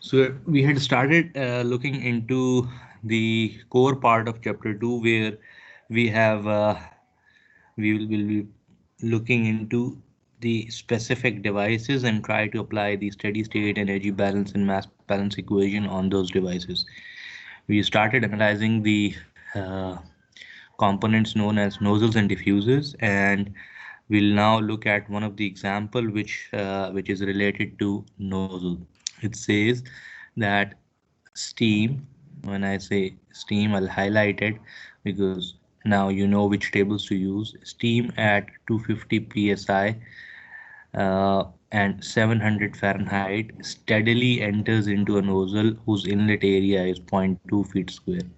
So we had started looking into the core part of chapter 2, where we have will be looking into the specific devices and try to apply the steady state energy balance and mass balance equation on those devices. We started analyzing the components known as nozzles and diffusers, and we'll now look at one of the example which is related to nozzle. It says that steam, when I say steam, I'll highlight it because now you know which tables to use. Steam at 250 psi and 700 Fahrenheit steadily enters into a nozzle whose inlet area is 0.2 feet square.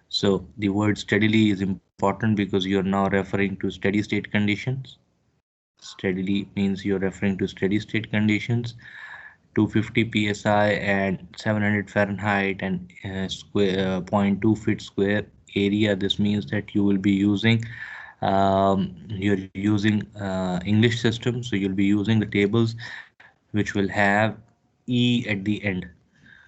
So the word steadily is important because you're now referring to steady state conditions. Steadily means you're referring to steady state conditions. 250 psi and 700 Fahrenheit and square 0.2 feet square area. This means that you will be using you're using English system, so you'll be using the tables which will have E at the end.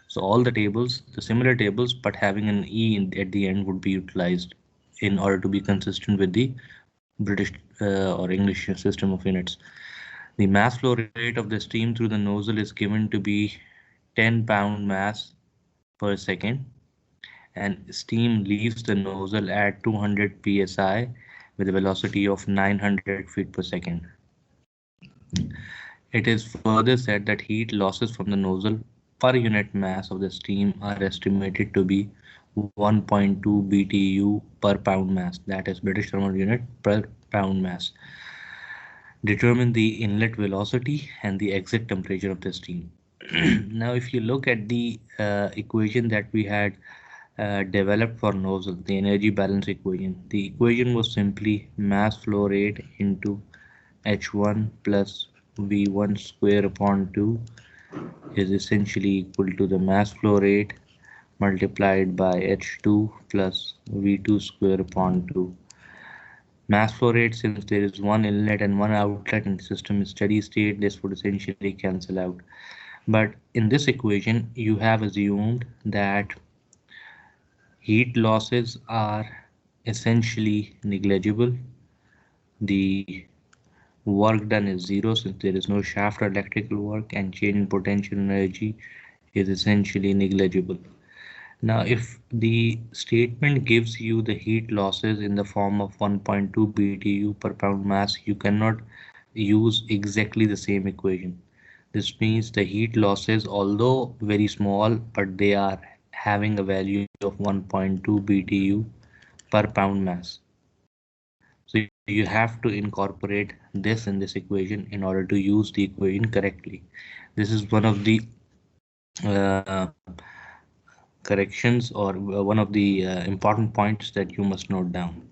So all the tables, the similar tables, but having an E at the end would be utilized in order to be consistent with the British or English system of units. The mass flow rate of the steam through the nozzle is given to be 10 pound mass per second, and steam leaves the nozzle at 200 psi with a velocity of 900 feet per second. It is further said that heat losses from the nozzle per unit mass of the steam are estimated to be 1.2 BTU per pound mass, that is British thermal unit per pound mass. Determine the inlet velocity and the exit temperature of the steam. Now, if you look at the equation that we had developed for nozzle, the energy balance equation, the equation was simply mass flow rate into H1 plus V1 square upon 2 is essentially equal to the mass flow rate multiplied by H2 plus V2 square upon 2. Mass flow rate, since there is one inlet and one outlet and the system is steady state, this would essentially cancel out. But in this equation, you have assumed that heat losses are essentially negligible. The work done is zero since there is no shaft or electrical work, and change in potential energy is essentially negligible. Now, if the statement gives you the heat losses in the form of 1.2 BTU per pound mass, you cannot use exactly the same equation. This means the heat losses, although very small, but they are having a value of 1.2 BTU per pound mass. So you have to incorporate this in this equation in order to use the equation correctly. This is one of the uh, corrections or one of the important points that you must note down.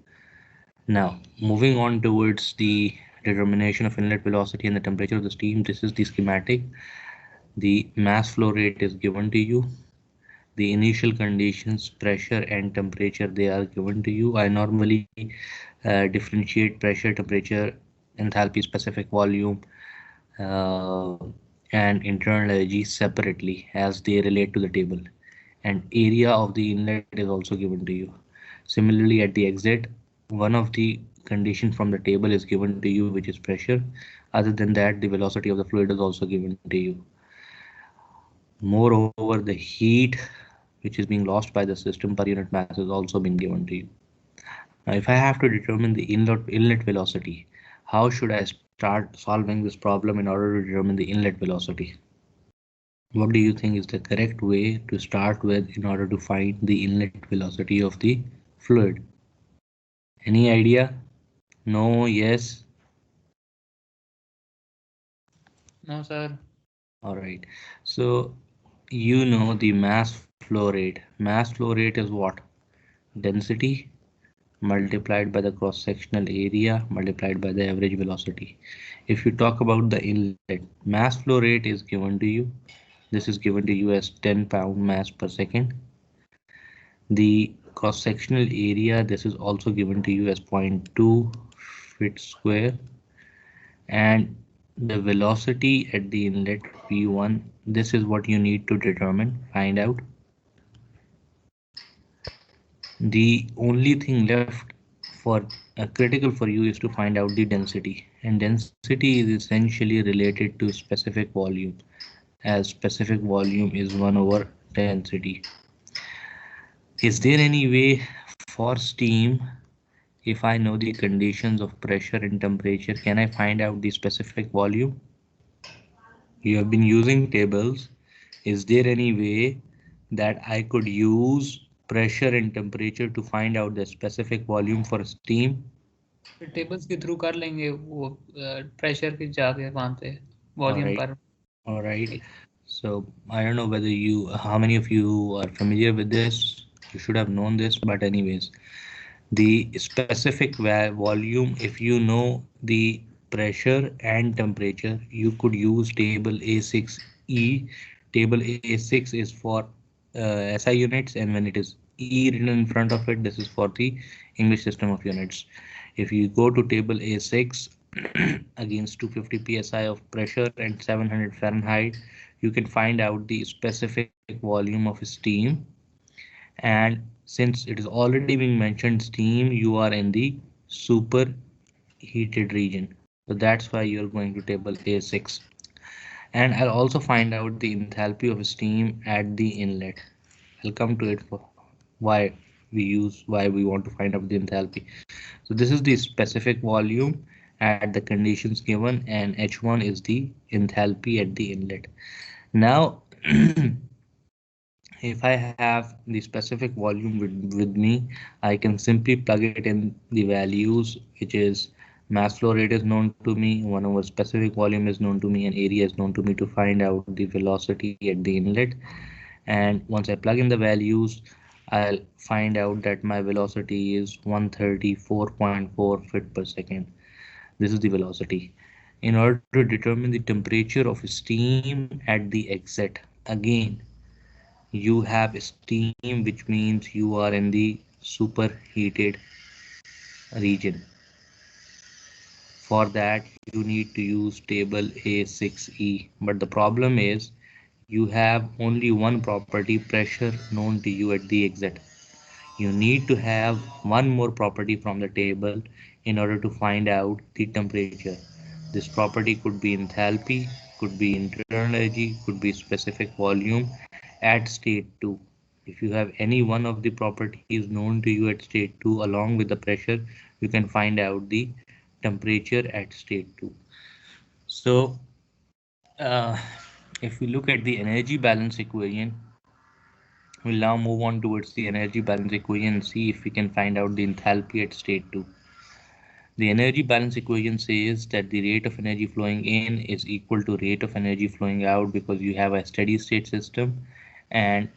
Now, moving on towards the determination of inlet velocity and the temperature of the steam, this is the schematic. The mass flow rate is given to you. The initial conditions, pressure and temperature, they are given to you. I normally differentiate pressure, temperature, enthalpy, specific volume, uh, and internal energy separately as they relate to the table. And area of the inlet is also given to you. Similarly, at the exit, one of the condition from the table is given to you, which is pressure. Other than that, the velocity of the fluid is also given to you. Moreover, the heat which is being lost by the system per unit mass is also being given to you. Now, if I have to determine the inlet velocity, how should I start solving this problem in order to determine the inlet velocity? What do you think is the correct way to start with in order to find the inlet velocity of the fluid? Any idea? No, yes? No, sir. All right. So you know the mass flow rate. Mass flow rate is what? Density multiplied by the cross-sectional area multiplied by the average velocity. If you talk about the inlet, mass flow rate is given to you. This is given to you as 10 pound mass per second. The cross-sectional area, this is also given to you as 0.2 feet square. and the velocity at the inlet V1. This is what you need to determine, find out. The only thing left for critical for you is to find out the density, and density is essentially related to specific volume, as specific volume is 1 over density. Is there any way for steam, if I know the conditions of pressure and temperature, can I find out the specific volume? You have been using tables. Is there any way that I could use pressure and temperature to find out the specific volume for steam? Tables के through कर लेंगे वो pressure के जाके वहाँ पे All volume right. पर All right. So I don't know whether how many of you are familiar with this. You should have known this, but anyways, the specific volume, if you know the pressure and temperature, you could use table A6E. Table A6 is for SI units, and when it is E written in front of it, this is for the English system of units. If you go to table A6 against 250 psi of pressure and 700 Fahrenheit, you can find out the specific volume of steam. And since it is already being mentioned steam, you are in the superheated region. So that's why you're going to table A6. And I'll also find out the enthalpy of steam at the inlet. I'll come to it for why we want to find out the enthalpy. So this is the specific volume at the conditions given, and H1 is the enthalpy at the inlet. Now, if I have the specific volume with me, I can simply plug it in the values, which is mass flow rate is known to me, 1 over specific volume is known to me, and area is known to me to find out the velocity at the inlet. And once I plug in the values, I'll find out that my velocity is 134.4 feet per second. This is the velocity. In order to determine the temperature of steam at the exit, again, you have steam, which means you are in the superheated region. For that, you need to use table A6E. But the problem is you have only one property, pressure, known to you at the exit. You need to have one more property from the table in order to find out the temperature. This property could be enthalpy, could be internal energy, could be specific volume at state 2. If you have any one of the properties known to you at state 2 along with the pressure, you can find out the temperature at state 2. So uh, if we look at the energy balance equation, we'll now move on towards the energy balance equation and see if we can find out the enthalpy at state 2. The energy balance equation says that the rate of energy flowing in is equal to rate of energy flowing out, because you have a steady state system and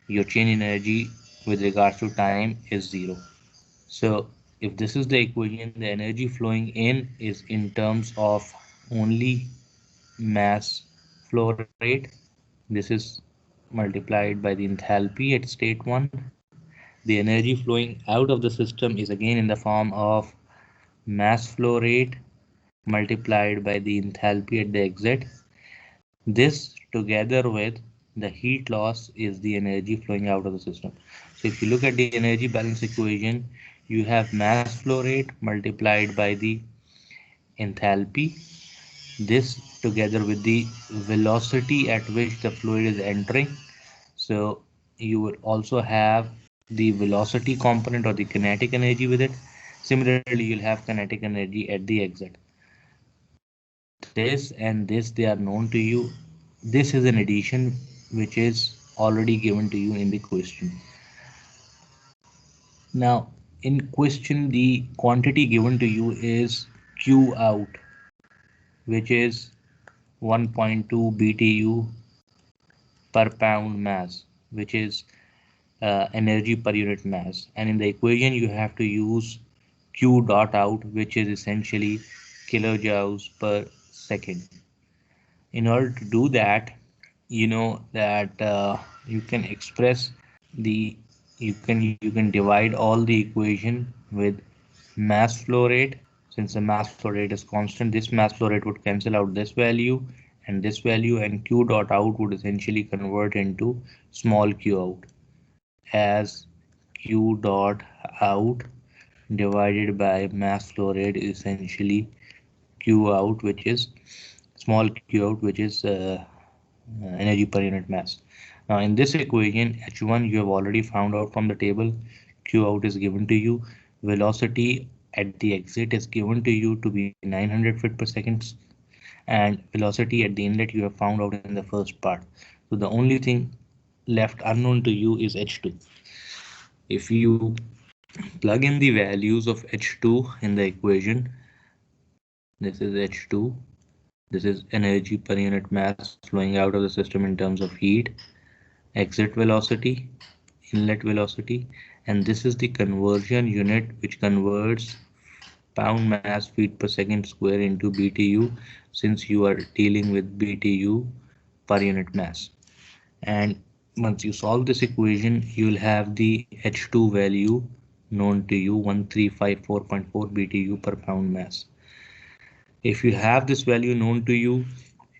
your change in energy with regards to time is 0. So if this is the equation, the energy flowing in is in terms of only mass flow rate. This is multiplied by the enthalpy at state 1. The energy flowing out of the system is again in the form of mass flow rate multiplied by the enthalpy at the exit. This together with the heat loss is the energy flowing out of the system. So if you look at the energy balance equation, you have mass flow rate multiplied by the enthalpy. This together with the velocity at which the fluid is entering. So you will also have the velocity component or the kinetic energy with it. Similarly, you'll have kinetic energy at the exit. This and this, they are known to you. This is an addition which is already given to you in the question. Now, in question, the quantity given to you is Q out, which is 1.2 BTU per pound mass, which is energy per unit mass. And in the equation, you have to use Q dot out, which is essentially kilojoules per second. In order to do that, you know that you can express the you can divide all the equation with mass flow rate. So Since the mass flow rate is constant, this mass flow rate would cancel out this value and this value, and q dot out would essentially convert into small q out as q dot out divided by mass flow rate is essentially q out, which is small q out, which is energy per unit mass. Now in this equation, h1 you have already found out from the table. Q out is given to you. Velocity at the exit is given to you to be 900 feet per second, and velocity at the inlet you have found out in the first part. So the only thing left unknown to you is h2. If you plug in the values of h2 in the equation, this is h2, this is energy per unit mass flowing out of the system in terms of heat, exit velocity, inlet velocity, and this is the conversion unit which converts pound mass feet per second square into BTU, since you are dealing with BTU per unit mass. And once you solve this equation, you will have the H2 value known to you, 1354.4 BTU per pound mass. If you have this value known to you,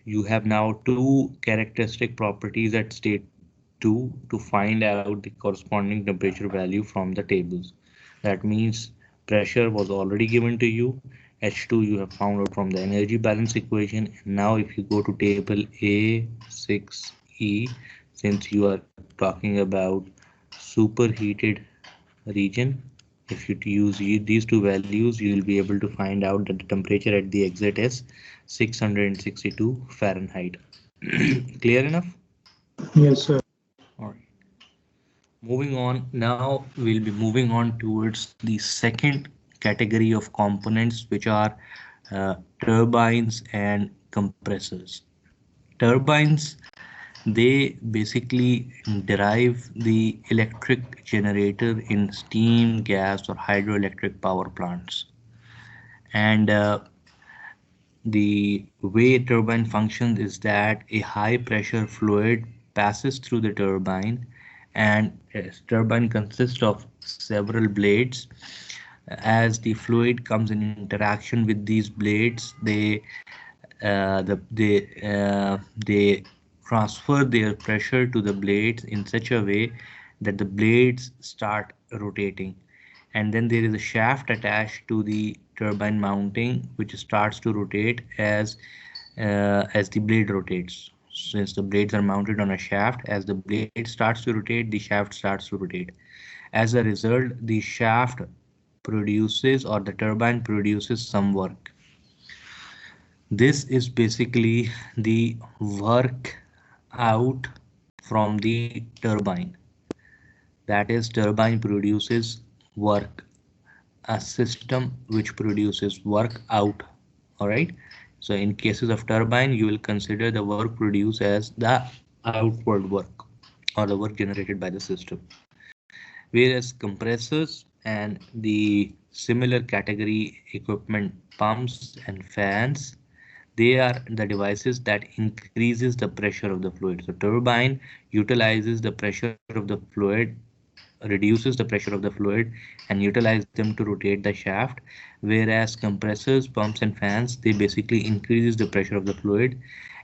you have now two characteristic properties at state 2 to find out the corresponding temperature value from the tables. That means pressure was already given to you, H2 you have found out from the energy balance equation, and now if you go to table A6E, since you are talking about superheated region, if you use these two values, you will be able to find out that the temperature at the exit is 662 Fahrenheit. Clear enough? Yes, sir. All right. Moving on, now we'll be moving on towards the second category of components, which are turbines and compressors. Turbines, they basically derive the electric generator in steam, gas, or hydroelectric power plants. And the way turbine functions is that a high pressure fluid passes through the turbine, and a turbine consists of several blades. As the fluid comes in interaction with these blades, they transfer their pressure to the blades in such a way that the blades start rotating, and then there is a shaft attached to the turbine mounting which starts to rotate as the blade rotates. Since the blades are mounted on a shaft, as the blade starts to rotate, the shaft starts to rotate. As a result, the shaft produces, or the turbine produces, some work. This is basically the work out from the turbine. That is, turbine produces work, a system which produces work out. All right. So in cases of turbine, you will consider the work produced as the outward work, or the work generated by the system. Whereas compressors and the similar category equipment, pumps and fans, they are the devices that increases the pressure of the fluid. So turbine utilizes the pressure of the fluid, reduces the pressure of the fluid, and utilize them to rotate the shaft, whereas compressors, pumps and fans, they basically increases the pressure of the fluid.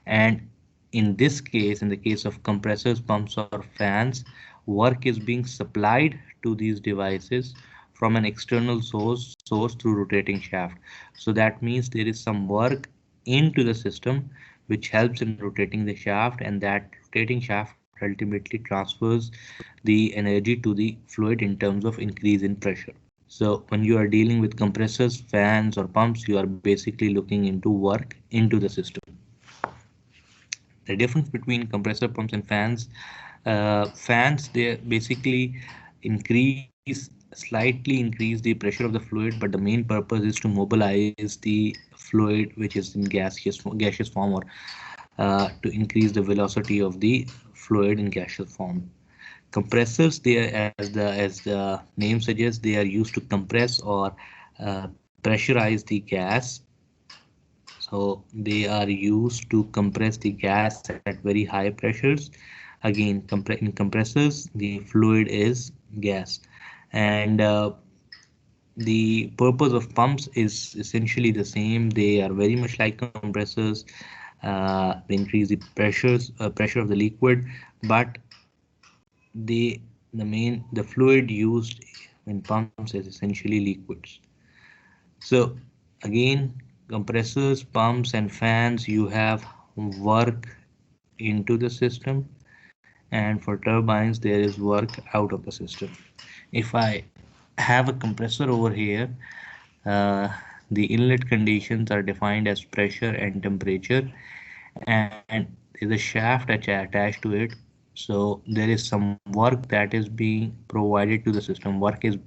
And in this case, in the case of compressors, pumps or fans, work is being supplied to these devices from an external source through rotating shaft. So that means there is some work into the system which helps in rotating the shaft, and that rotating shaft ultimately transfers the energy to the fluid in terms of increase in pressure. So when you are dealing with compressors, fans or pumps, you are basically looking into work into the system. The difference between compressor, pumps and fans, they basically slightly increase the pressure of the fluid, but the main purpose is to mobilize the fluid which is in gaseous form, or to increase the velocity of the fluid in gaseous form. Compressors, they are, as the name suggests, they are used to compress or pressurize the gas. So they are used to compress the gas at very high pressures. Again, in compressors, the fluid is gas, and The purpose of pumps is essentially the same. They are very much like compressors. They increase the pressure of the liquid, but the the fluid used in pumps is essentially liquids. So again, compressors, pumps, and fans, you have work into the system, and for turbines there is work out of the system. If I have a compressor over here, uh, the inlet conditions are defined as pressure and temperature, and there's a shaft attached to it. So there is some work that is being provided to the system. Working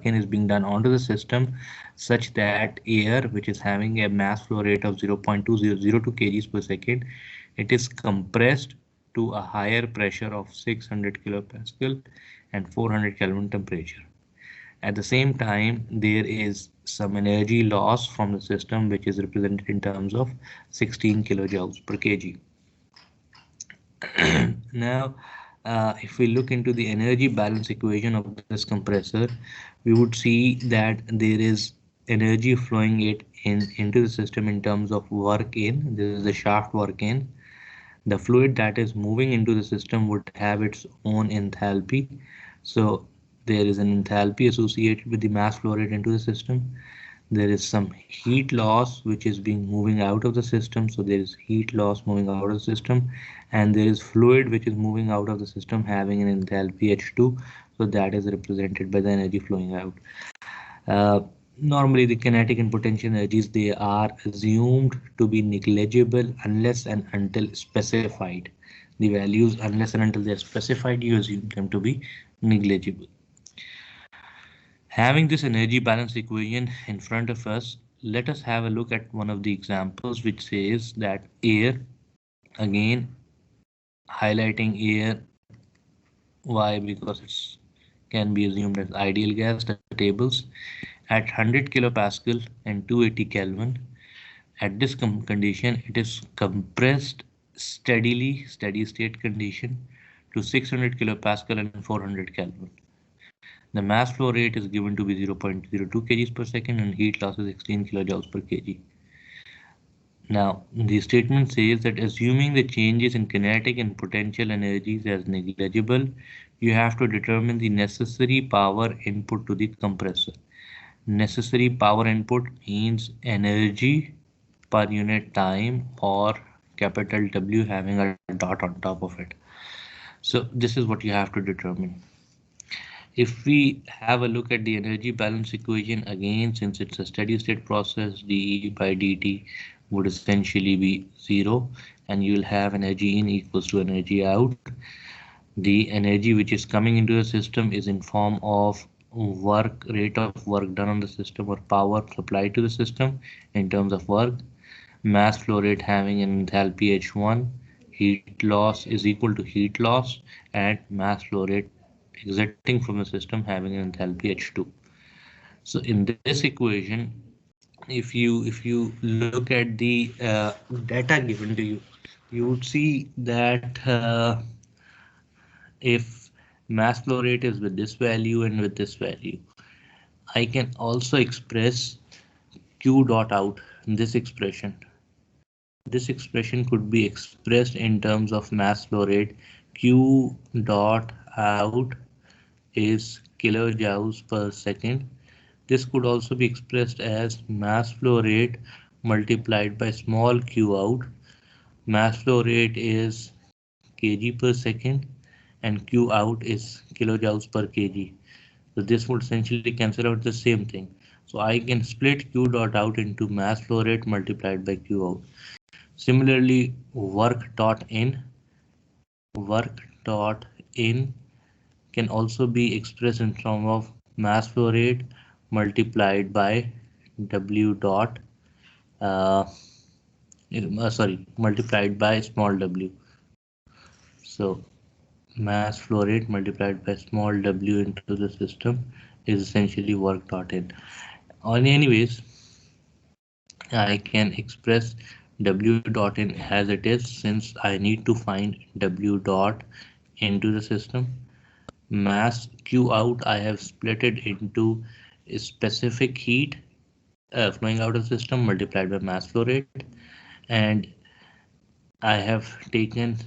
is being done onto the system such that air, which is having a mass flow rate of 0.2002 kgs per second, it is compressed to a higher pressure of 600 kilopascal and 400 Kelvin temperature. At the same time, there is some energy loss from the system, which is represented in terms of 16 kilojoules per kg. Now, if we look into the energy balance equation of this compressor, we would see that there is energy flowing into the system in terms of work in. This is the shaft work in. The fluid that is moving into the system would have its own enthalpy. So there is an enthalpy associated with the mass flow rate into the system. There is some heat loss which is being moving out of the system. So there is heat loss moving out of the system, and there is fluid which is moving out of the system having an enthalpy H2. So that is represented by the energy flowing out. Uh, Normally, the kinetic and potential energies, they are assumed to be negligible unless and until specified. The values, unless and until they are specified, you assume them to be negligible. Having this energy balance equation in front of us, let us have a look at one of the examples which says that air, again highlighting air, why? Because it's can be assumed as ideal gas, the tables, at 100 kilopascal and 280 Kelvin. At this condition, it is compressed steadily, steady state condition, to 600 kilopascal and 400 Kelvin. The mass flow rate is given to be 0.02 kgs per second, and heat loss is 16 kilojoules per kg. Now, the statement says that assuming the changes in kinetic and potential energies as negligible, you have to determine the necessary power input to the compressor. Necessary power input means energy per unit time, or capital W having a dot on top of it. So this is what you have to determine. If we have a look at the energy balance equation, again, since it's a steady state process, dE by dt would essentially be 0, and you'll have energy in equals to energy out. The energy which is coming into the system is in form of rate of work done on the system, or power supplied to the system in terms of work. Mass flow rate having an enthalpy H1, heat loss is equal to heat loss, and mass flow rate exiting from the system having an enthalpy H2. So in this equation, if you look at the data given to you, you would see that if mass flow rate is with this value and with this value, I can also express Q dot out in this expression. This expression could be expressed in terms of mass flow rate. Q dot out is kilojoules per second. This could also be expressed as mass flow rate multiplied by small q out. Mass flow rate is kg per second, and q out is kilojoules per kg. So this would essentially cancel out the same thing. So I can split q dot out into mass flow rate multiplied by q out. Similarly, work dot in can also be expressed in terms of mass flow rate multiplied by W dot multiplied by small w. So mass flow rate multiplied by small w into the system is essentially work dot in. Anyways, I can express W dot in as it is, since I need to find W dot into the system. Mass Q out, I have split it into specific heat flowing out of the system multiplied by mass flow rate. And I have taken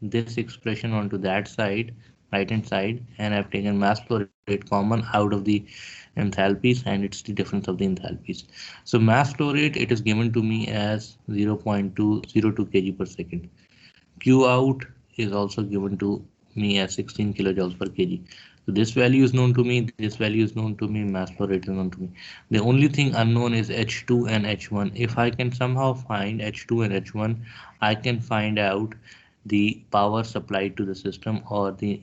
this expression onto that side, right hand side, and I've taken mass flow rate common out of the enthalpies, and it's the difference of the enthalpies. So mass flow rate, it is given to me as 0.202 kg per second. Q out is also given to me as 16 kilojoules per kg. So this value is known to me, this value is known to me, mass flow rate is known to me. The only thing unknown is H2 and H1. If I can somehow find H2 and H1, I can find out the power supplied to the system or the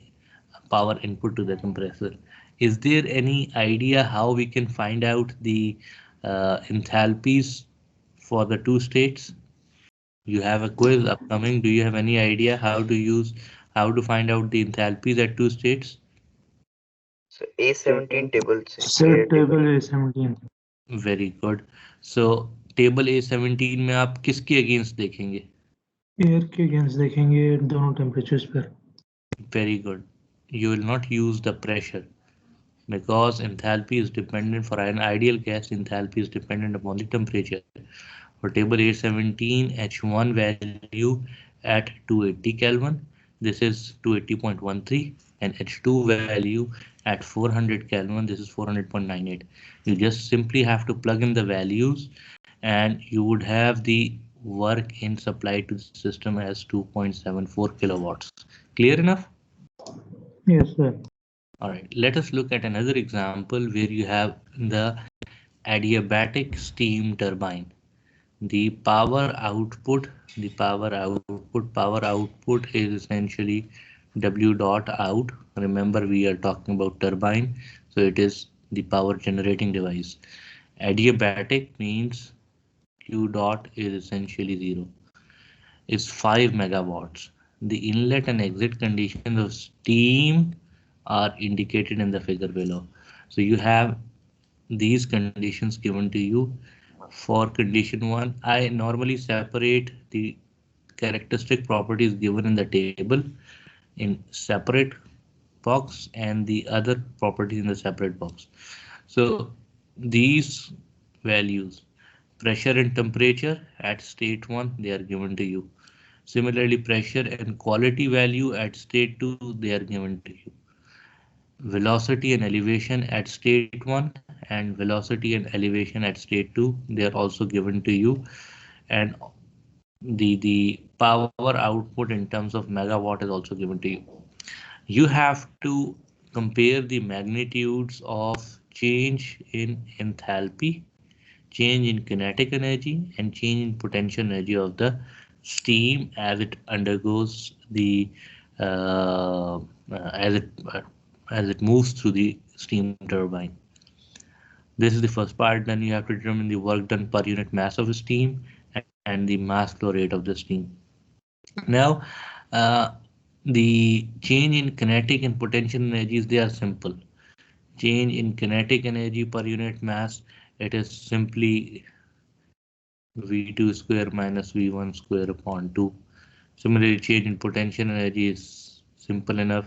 power input to the compressor. Is there any idea how we can find out the enthalpies for the two states? You have a quiz upcoming. Do you have any idea how to find out the enthalpies at two states? So A17 table से Sir, air table. table A17. Very good. So table A17 में आप किसके against देखेंगे? Air के against देखेंगे दोनों temperatures पर. Very good. You will not use the pressure because enthalpy is dependent for an ideal gas. Enthalpy is dependent upon the temperature. For table A17, H1 value at 280 Kelvin. This is 280.13, and H2 value at 400 Kelvin. This is 400.98. You just simply have to plug in the values and you would have the work in supplied to the system as 2.74 kilowatts. Clear enough? Yes, sir. All right, let us look at another example where you have the adiabatic steam turbine. The power output is essentially W dot out. Remember, we are talking about turbine, so it is the power generating device. Adiabatic means Q dot is essentially 0. Is 5 megawatts. The inlet and exit conditions of steam are indicated in the figure below. So you have these conditions given to you. For condition 1, I normally separate the characteristic properties given in the table in separate box and the other properties in the separate box. So these values, pressure and temperature at state 1, they are given to you. Similarly, pressure and quality value at state 2, they are given to you. Velocity and elevation at state 1 and velocity and elevation at state 2, they are also given to you, and the power output in terms of megawatt is also given to you. You have to compare the magnitudes of change in enthalpy, change in kinetic energy, and change in potential energy of the steam as it undergoes the uh, as it moves through the steam turbine. This is the first part. Then you have to determine the work done per unit mass of steam and the mass flow rate of the steam. Now, uh, the change in kinetic and potential energies, they are simple. Change in kinetic energy per unit mass, it is simply V2 square minus V1 square upon 2. Similarly, change in potential energy is simple enough.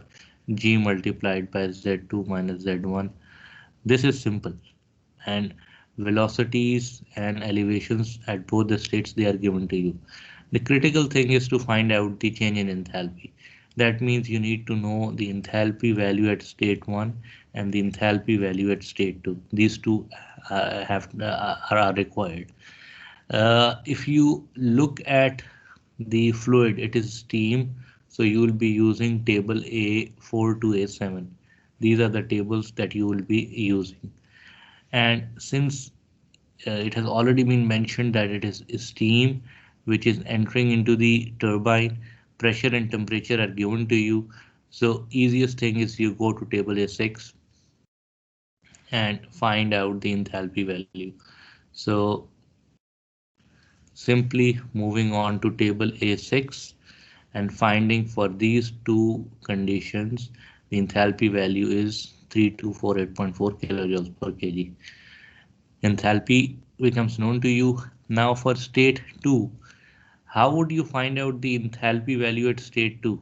G multiplied by Z2 minus Z1. This is simple. And velocities and elevations at both the states, they are given to you. The critical thing is to find out the change in enthalpy. That means you need to know the enthalpy value at state 1 and the enthalpy value at state 2. These two are required. If you look at the fluid, it is steam, so you will be using table A4 to A7. These are the tables that you will be using. And since it has already been mentioned that it is steam which is entering into the turbine, pressure and temperature are given to you. So easiest thing is you go to table A6 and find out the enthalpy value. So simply moving on to table A6 and finding for these two conditions, the enthalpy value is 3248.4 kilojoules per kg. Enthalpy becomes known to you. Now for state 2, how would you find out the enthalpy value at state 2?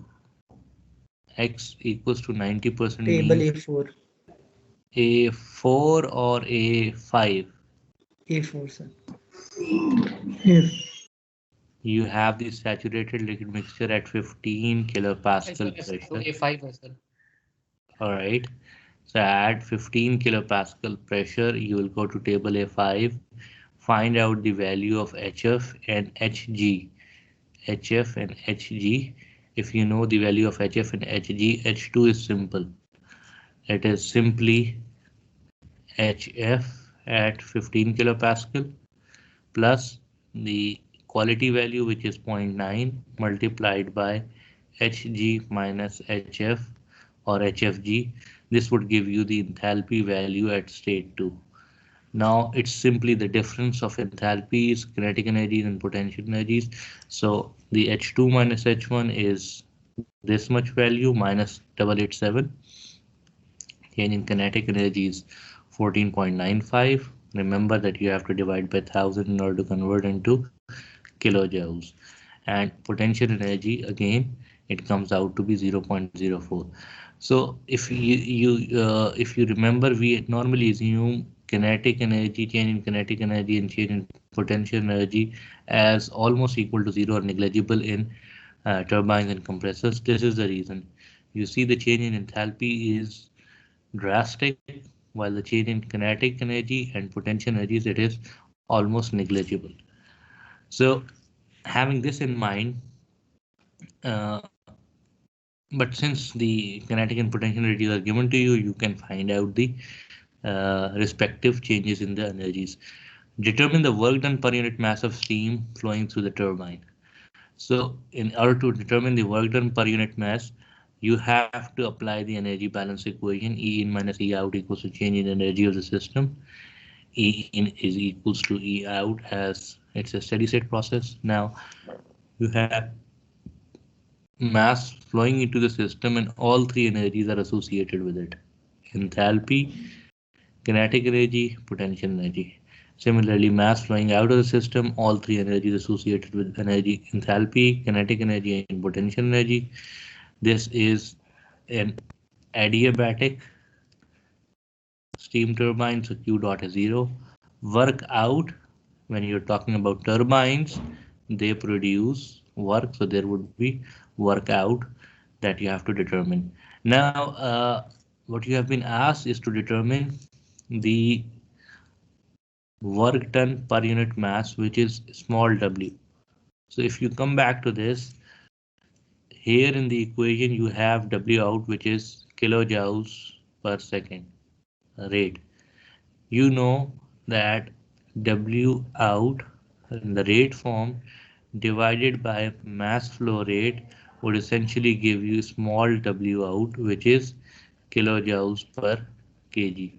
X equals to 90% Table means A4. A4 or A5? A4, sir. If You have the saturated liquid mixture at 15 kilopascal Yes, sir. So pressure. A5 है, sir. All right. So at 15 kilopascal pressure, you will go to table A5, find out the value of HF and HG. HF and HG. If you know the value of HF and HG, H2 is simple. It is simply HF at 15 kilopascal plus the quality value, which is 0.9, multiplied by Hg minus Hf or HFG. This would give you the enthalpy value at state 2. Now it's simply the difference of enthalpies, kinetic energies and potential energies. So the H2 minus H1 is this much value minus 887. Change in kinetic energy is 14.95. Remember that you have to divide by 1000 in order to convert into kilojoules. And potential energy, again, it comes out to be 0.04. So if you remember, we normally assume kinetic energy, change in kinetic energy and change in potential energy as almost equal to zero or negligible in turbines and compressors. This is the reason. You see the change in enthalpy is drastic, while the change in kinetic energy and potential energies, it is almost negligible. So having this in mind, uh, but since the kinetic and potential energies are given to you, you can find out the respective changes in the energies. Determine the work done per unit mass of steam flowing through the turbine. So in order to determine the work done per unit mass, you have to apply the energy balance equation. E in minus E out equals to change in energy of the system. E in is equals to E out, as it's a steady state process. Now you have mass flowing into the system and all three energies are associated with it: enthalpy, kinetic energy, potential energy. Similarly, mass flowing out of the system, all three energies associated with energy: enthalpy, kinetic energy and potential energy. This is an adiabatic steam turbine, so Q dot is 0. Work out, when you're talking about turbines, they produce work, so there would be work out that you have to determine. Now, what you have been asked is to determine the work done per unit mass, which is small w. So if you come back to this, here in the equation you have W out, which is kilojoules per second rate. You know that W out in the rate form divided by mass flow rate would essentially give you small w out, which is kilojoules per kg.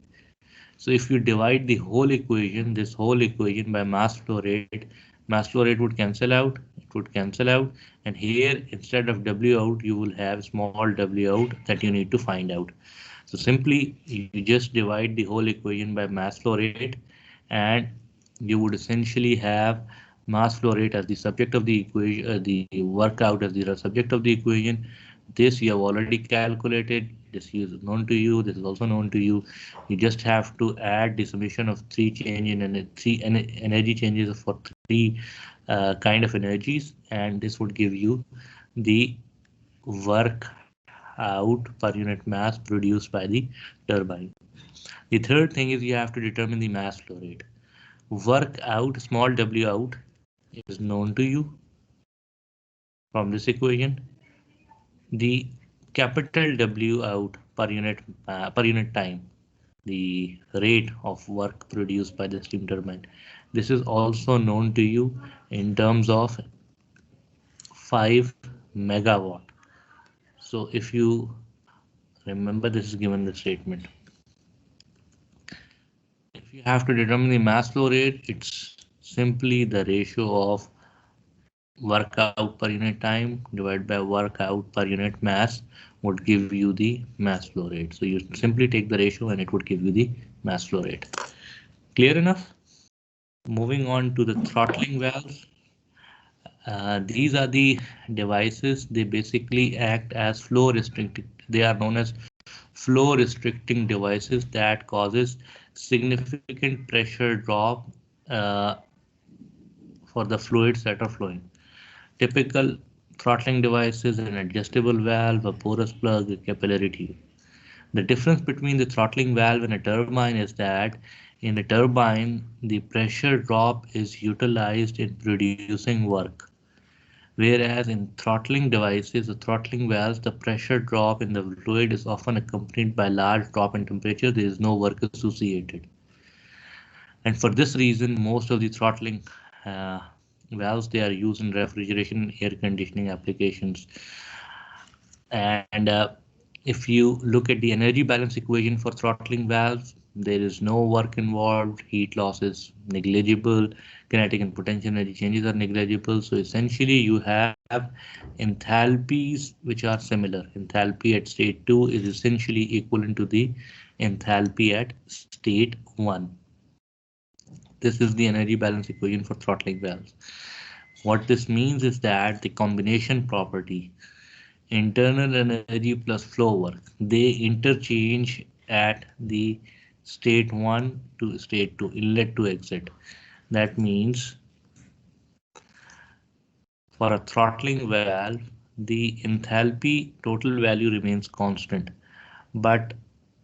So if you divide the whole equation, this whole equation by mass flow rate would cancel out, it would cancel out, and here instead of W out, you will have small w out that you need to find out. So simply you just divide the whole equation by mass flow rate, and you would essentially have mass flow rate as the subject of the equation, the workout as the subject of the equation. This you have already calculated. This is known to you. This is also known to you. You just have to add the summation of three change in three energy changes for three kind of energies, and this would give you the work out per unit mass produced by the turbine. The third thing is you have to determine the mass flow rate. Work out, small w out, is known to you from this equation. The capital W out per unit time, the rate of work produced by the steam turbine. This is also known to you in terms of 5 megawatt. So if you remember, this is given the statement. If you have to determine the mass flow rate, it's simply the ratio of work out per unit time divided by work out per unit mass would give you the mass flow rate. So you simply take the ratio and it would give you the mass flow rate. Clear enough? Moving on to the throttling valves. These are the devices. They basically act as flow restricting. They are known as flow restricting devices that causes significant pressure drop uh, for the fluids that are flowing. Typical throttling devices: an adjustable valve, a porous plug, a capillary tube. The difference between the throttling valve and a turbine is that in a turbine, the pressure drop is utilized in producing work. Whereas in throttling devices, the throttling valves, the pressure drop in the fluid is often accompanied by large drop in temperature. There is no work associated. And for this reason, most of the throttling uh, valves, they are used in refrigeration and air conditioning applications. And if you look at the energy balance equation for throttling valves, there is no work involved, heat loss is negligible, kinetic and potential energy changes are negligible. So essentially you have enthalpies which are similar. Enthalpy at state 2 is essentially equivalent to the enthalpy at state 1. This is the energy balance equation for throttling valves. What this means is that the combination property, internal energy plus flow work, they interchange at the state 1 to state 2, inlet to exit. That means for a throttling valve, the enthalpy total value remains constant, but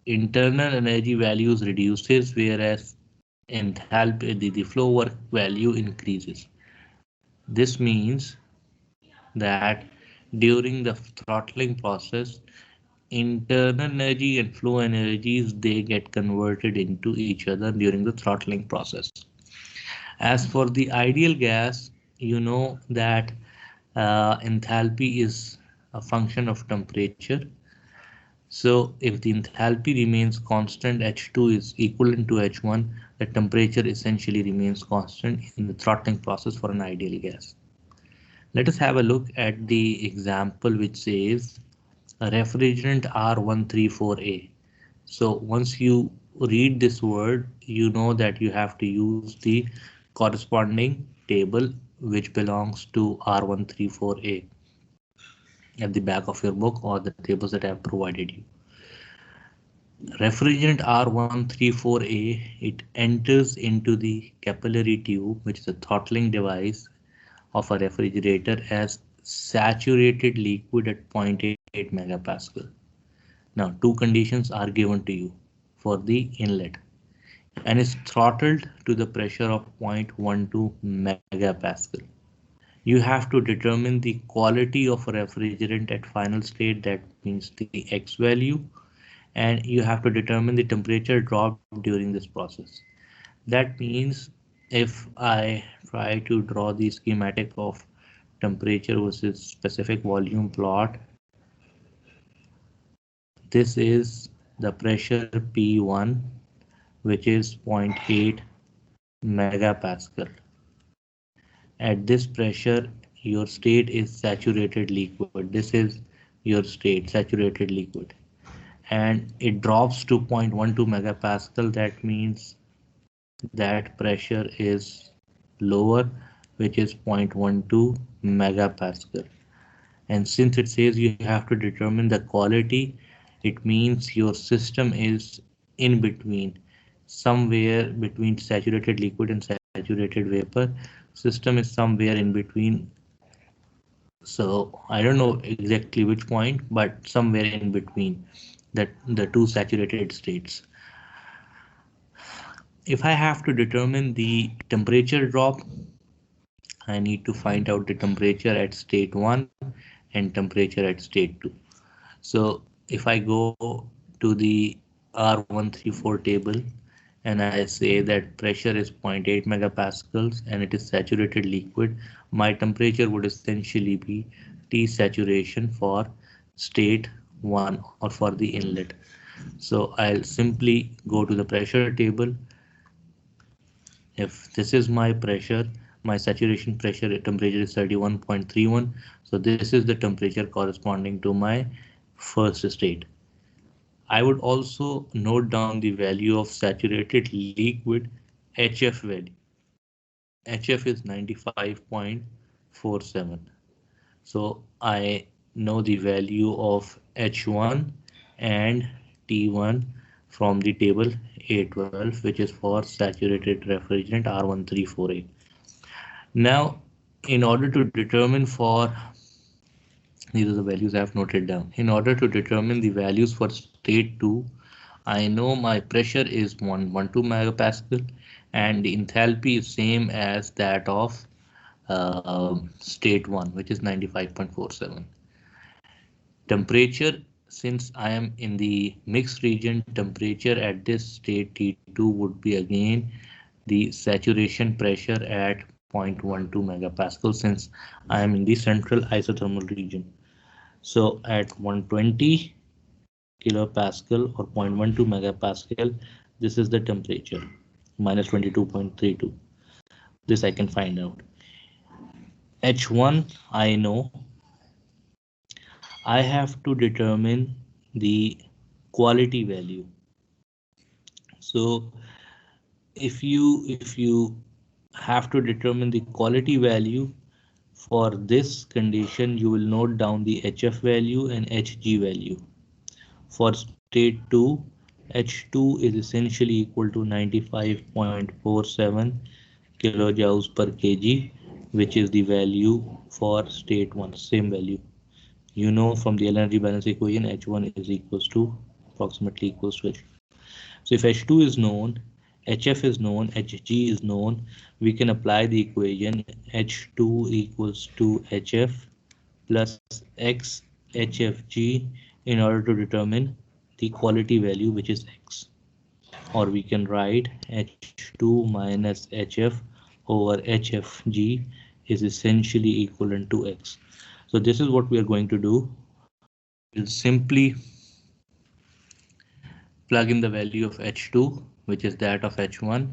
internal energy values reduces, whereas enthalpy, the flow work value increases. This means that during the throttling process, internal energy and flow energies, they get converted into each other during the throttling process. As for the ideal gas, you know that enthalpy is a function of temperature. So if the enthalpy remains constant, H2 is equivalent to H1, the temperature essentially remains constant in the throttling process for an ideal gas. Let us have a look at the example which says a refrigerant R134A. So once you read this word, you know that you have to use the corresponding table which belongs to R134A at the back of your book or the tables that I have provided you. Refrigerant R134A, it enters into the capillary tube, which is a throttling device of a refrigerator, as saturated liquid at 0.8 megapascal. Now, two conditions are given to you for the inlet and is throttled to the pressure of 0.12 megapascal. You have to determine the quality of a refrigerant at final state, that means the X value, and you have to determine the temperature drop during this process. That means if I try to draw the schematic of temperature versus specific volume plot, this is the pressure P1, which is 0.8 megapascal. At this pressure, your state is saturated liquid. This is your state, saturated liquid. And it drops to 0.12 megapascal. That means that pressure is lower, which is 0.12 megapascal. And since it says you have to determine the quality, it means your system is in between, somewhere between saturated liquid and saturated vapor. System is somewhere in between. So I don't know exactly which point, but somewhere in between that the two saturated states. If I have to determine the temperature drop, I need to find out the temperature at state 1 and temperature at state 2. So if I go to the R134 table and I say that pressure is 0.8 megapascals and it is saturated liquid, my temperature would essentially be T saturation for state 1 or for the inlet. So I'll simply go to the pressure table. If this is my pressure, my saturation pressure temperature is 31.31. So this is the temperature corresponding to my first state. I would also note down the value of saturated liquid HF value. HF is 95.47. So I know the value of H1 and T1 from the table A12, which is for saturated refrigerant R134A. Now, in order to determine for, these are the values I have noted down. In order to determine the values for state 2, I know my pressure is 112 megapascal and the enthalpy is same as that of state 1, which is 95.47. Temperature, since I am in the mixed region, temperature at this state T2 would be again the saturation pressure at 0.12 megapascal, since I am in the central isothermal region. So at 120 kilopascal or 0.12 megapascal, this is the temperature, minus 22.32. This I can find out. H1 I know. I have to determine the quality value. So if you have to determine the quality value for this condition, you will note down the HF value and HG value. For state 2, H2 is essentially equal to 95.47 kilojoules per kg, which is the value for state 1, same value. You know from the energy balance equation, H1 is equals to approximately equals to H2. So if H2 is known, HF is known, Hg is known, we can apply the equation H2 equals to HF plus X HFG in order to determine the quality value, which is X. Or we can write H2 minus HF over HFG is essentially equivalent to X. So this is what we are going to do. We'll simply plug in the value of H2, which is that of H1,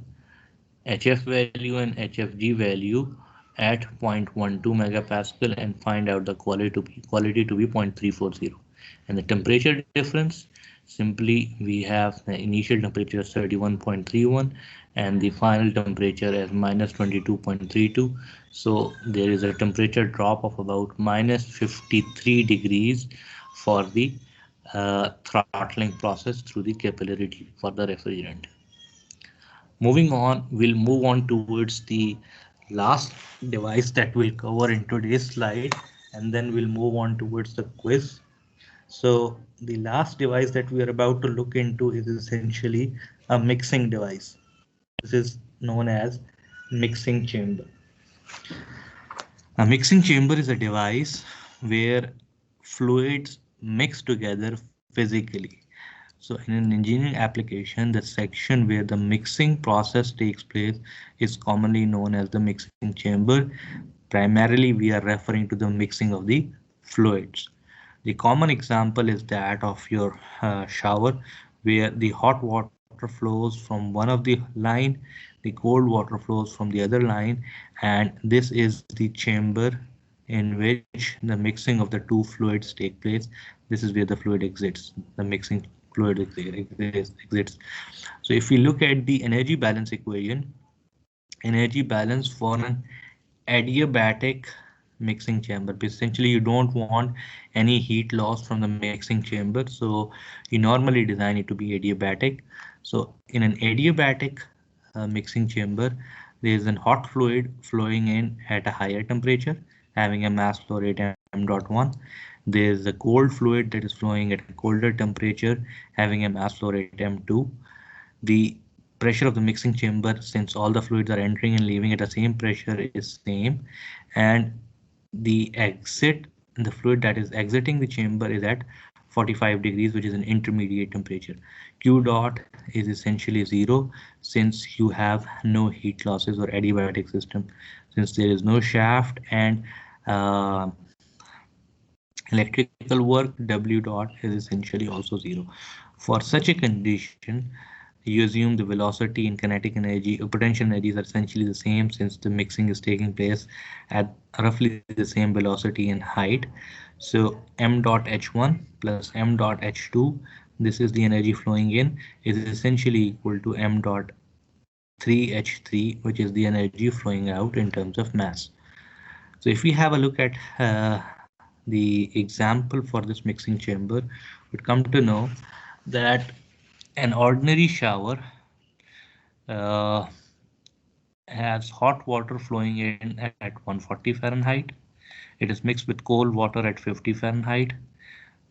HF value and HFG value at 0.12 megapascal and find out the quality to be 0.340. And the temperature difference, simply we have the initial temperature as 31.31 and the final temperature as minus 22.32. So there is a temperature drop of about minus 53 degrees for the throttling process through the capillarity for the refrigerant. Moving on, we'll move on towards the last device that we'll cover in today's slide, and then we'll move on towards the quiz. So the last device that we are about to look into is essentially a mixing device. This is known as mixing chamber. A mixing chamber is a device where fluids mix together physically. So in an engineering application, the section where the mixing process takes place is commonly known as the mixing chamber. Primarily, we are referring to the mixing of the fluids. The common example is that of your shower, where the hot water flows from one of the line, the cold water flows from the other line, and this is the chamber in which the mixing of the two fluids take place. This is where the fluid exits, the mixing fluid exits. So if we look at the energy balance equation, energy balance for an adiabatic mixing chamber, essentially you don't want any heat loss from the mixing chamber, so you normally design it to be adiabatic. So in an adiabatic mixing chamber, there is a hot fluid flowing in at a higher temperature having a mass flow rate m.1. There is a cold fluid that is flowing at a colder temperature having a mass flow rate m2. The pressure of the mixing chamber, since all the fluids are entering and leaving at the same pressure, is same, and the exit, the fluid that is exiting the chamber is at 45 degrees, which is an intermediate temperature. Q dot is essentially 0 since you have no heat losses or adiabatic system. Since there is no shaft and electrical work, W dot is essentially also 0. For such a condition, you assume the velocity and kinetic energy or potential energies are essentially the same since the mixing is taking place at roughly the same velocity and height. So m dot h1 plus m dot h2, this is the energy flowing in, is essentially equal to m dot 3h3, which is the energy flowing out in terms of mass. So if we have a look at the example for this mixing chamber, we'd come to know that an ordinary shower has hot water flowing in at 140 Fahrenheit. It is mixed with cold water at 50 Fahrenheit.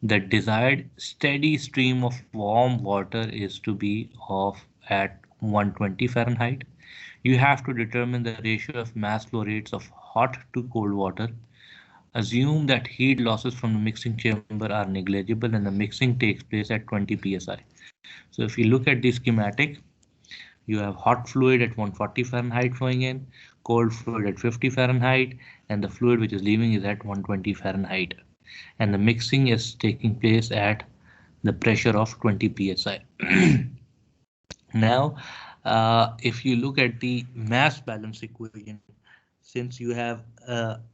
The desired steady stream of warm water is to be of at 120 Fahrenheit. You have to determine the ratio of mass flow rates of hot to cold water. Assume that heat losses from the mixing chamber are negligible and the mixing takes place at 20 psi. So if you look at the schematic, you have hot fluid at 140 Fahrenheit flowing in, cold fluid at 50 Fahrenheit, and the fluid which is leaving is at 120 Fahrenheit. And the mixing is taking place at the pressure of 20 psi. Now, if you look at the mass balance equation, since you have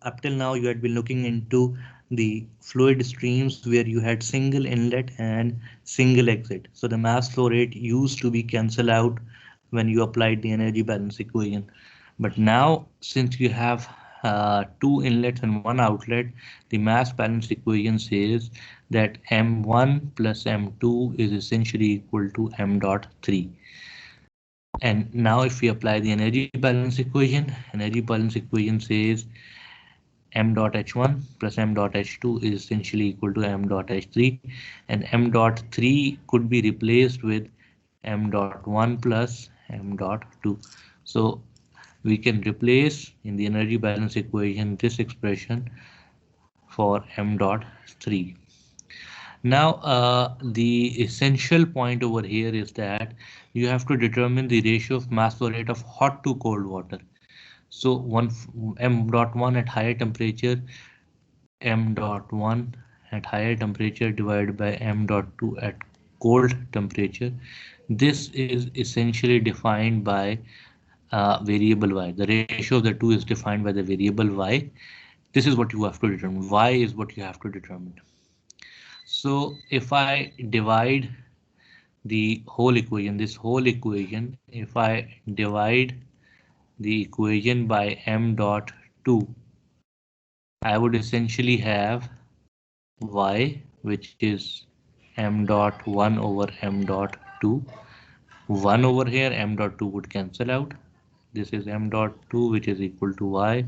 up till now you had been looking into the fluid streams where you had single inlet and single exit. So the mass flow rate used to be cancelled out when you applied the energy balance equation. But now, since you have two inlets and one outlet, the mass balance equation says that M1 plus M2 is essentially equal to M dot 3. And now if we apply the energy balance equation says M dot H1 plus M dot H2 is essentially equal to M dot H3, and M dot 3 could be replaced with M dot 1 plus M dot 2. So we can replace in the energy balance equation this expression for M dot 3. Now, the essential point over here is that you have to determine the ratio of mass flow rate of hot to cold water. So M dot 1 at higher temperature, M dot 1 at higher temperature divided by M dot 2 at cold temperature. This is essentially defined by variable y. The ratio of the two is defined by the variable y. This is what you have to determine. Y is what you have to determine. So if I divide the whole equation, if I divide the equation by M dot 2, I would essentially have y, which is M dot 1 over M dot 2. 1 over here, M dot 2 would cancel out. This is M dot 2, which is equal to y.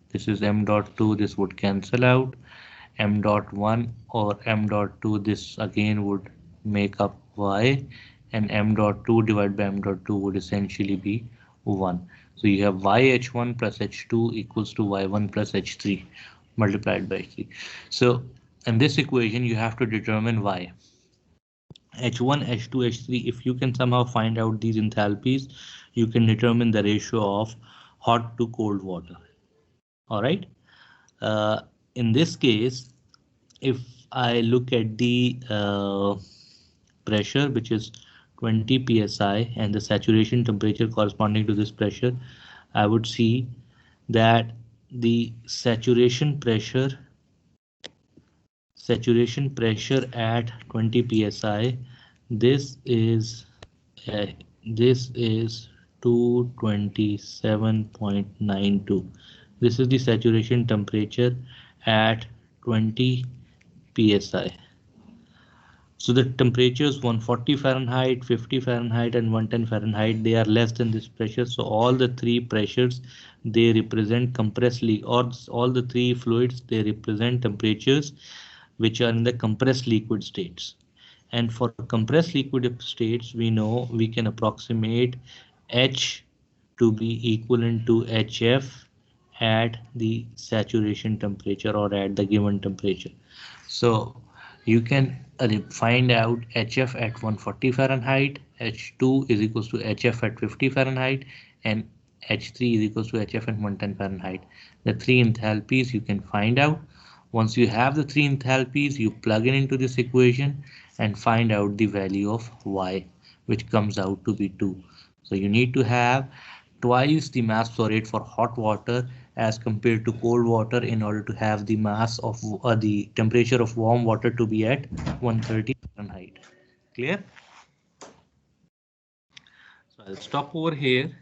This is M dot 2, this would cancel out. M dot 1 or M dot 2, this again would make up y, and M dot 2 divided by M dot 2 would essentially be 1. So you have yH1 plus H2 equals to y1 plus H3 multiplied by H3. So in this equation you have to determine y. H1, H2, H3, if you can somehow find out these enthalpies, you can determine the ratio of hot to cold water. All right. In this case, if I look at the pressure, which is 20 psi, and the saturation temperature corresponding to this pressure, I would see that the saturation pressure at 20 psi, this is 227.92. This is the saturation temperature at 20 psi. So the temperatures 140 Fahrenheit, 50 Fahrenheit, and 110 Fahrenheit, they are less than this pressure. So all the three pressures, they represent compressed liquid, or all the three fluids, they represent temperatures which are in the compressed liquid states. And for compressed liquid states, we know we can approximate H to be equivalent to HF at the saturation temperature or at the given temperature. So you can find out HF at 140 Fahrenheit, H2 is equals to HF at 50 Fahrenheit, and H3 is equals to HF at 110 Fahrenheit. The three enthalpies you can find out. Once you have the three enthalpies, you plug in into this equation and find out the value of y, which comes out to be 2. So you need to have twice the mass flow rate for hot water as compared to cold water in order to have the mass of the temperature of warm water to be at 130 Fahrenheit. Clear? So I'll stop over here.